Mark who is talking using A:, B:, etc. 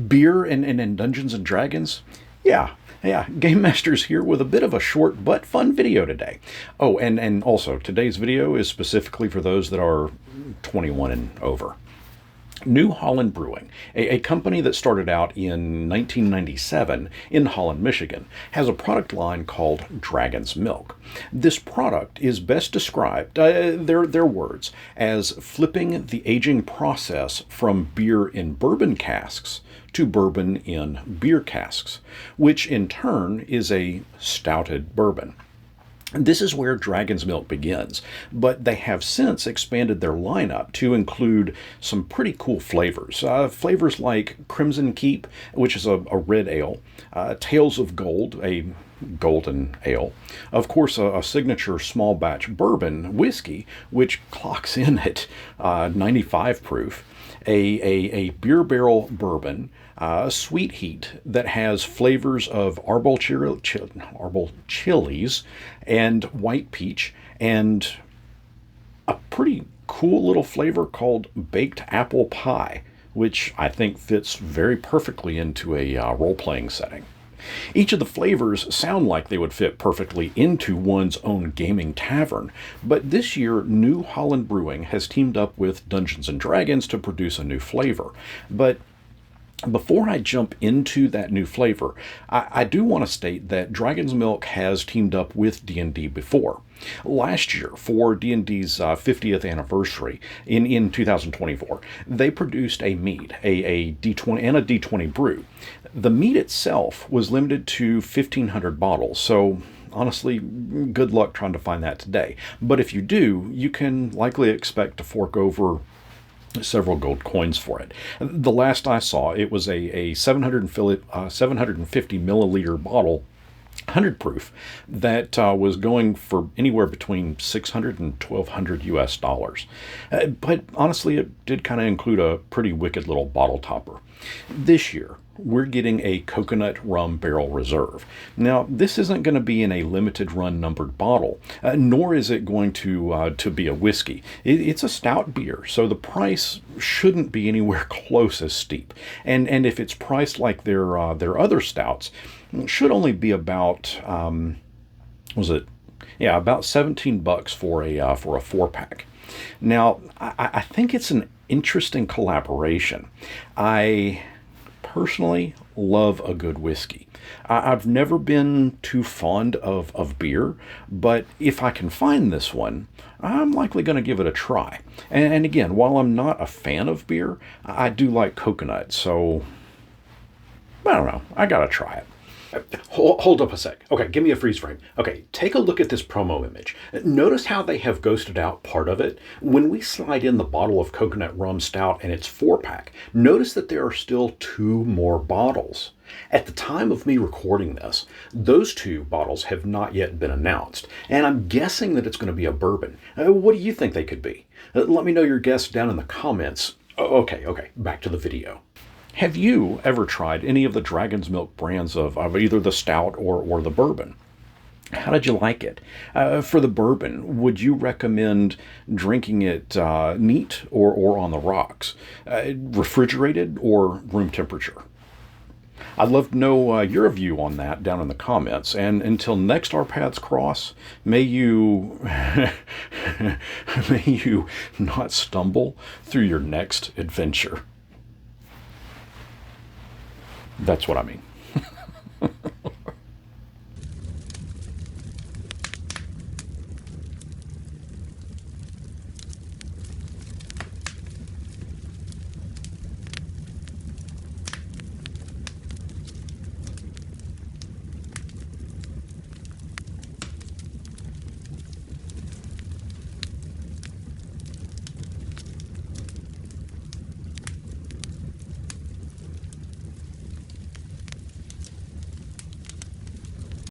A: Beer and Dungeons and Dragons? Yeah. Yeah, GameMasters here with a bit of a short but fun video today. Oh, and also, today's video is specifically for those that are 21 and over. New Holland Brewing, a company that started out in 1997 in Holland, Michigan, has a product line called Dragon's Milk. This product is best described, their words, as flipping the aging process from beer in bourbon casks to bourbon in beer casks, which in turn is a stouted bourbon. This is where Dragon's Milk begins, but they have since expanded their lineup to include some pretty cool flavors. Flavors like Crimson Keep, which is a red ale, Tales of Gold, a golden ale, of course a signature small batch bourbon whiskey, which clocks in at 95 proof, a beer barrel bourbon, sweet heat that has flavors of arbol chilies and white peach, and a pretty cool little flavor called baked apple pie, which I think fits very perfectly into a role-playing setting. Each of the flavors sound like they would fit perfectly into one's own gaming tavern, but this year New Holland Brewing has teamed up with Dungeons and Dragons to produce a new flavor. But before I jump into that new flavor, I do want to state that Dragon's Milk has teamed up with D&D before. Last year, for D&D's 50th anniversary in 2024, they produced a mead, a D20 and a D20 brew. The mead itself was limited to 1,500 bottles, so honestly, good luck trying to find that today. But if you do, you can likely expect to fork over several gold coins for it. The last I saw, it was a 750 milliliter bottle, 100 proof, that was going for anywhere between 600 and 1,200 US dollars. But honestly, it did kind of include a pretty wicked little bottle topper. This year, we're getting a coconut rum barrel reserve. Now, this isn't going to be in a limited run numbered bottle, nor is it going to be a whiskey. It's a stout beer, so the price shouldn't be anywhere close as steep. And if it's priced like their other stouts, it should only be about about $17 for a 4-pack. Now, I think it's an interesting collaboration. I personally love a good whiskey. I've never been too fond of beer, but if I can find this one, I'm likely going to give it a try. And again, while I'm not a fan of beer, I do like coconut, so I don't know, I gotta try it. Hold up a sec. Okay, give me a freeze frame. Okay, take a look at this promo image. Notice how they have ghosted out part of it? When we slide in the bottle of coconut rum stout and its 4-pack, notice that there are still 2 more bottles. At the time of me recording this, those 2 bottles have not yet been announced, and I'm guessing that it's going to be a bourbon. What do you think they could be? Let me know your guess down in the comments. Okay, back to the video. Have you ever tried any of the Dragon's Milk brands of either the stout or the bourbon? How did you like it? For the bourbon, would you recommend drinking it neat or on the rocks? Refrigerated or room temperature? I'd love to know your view on that down in the comments. And until next our paths cross, may you may you not stumble through your next adventure. That's what I mean.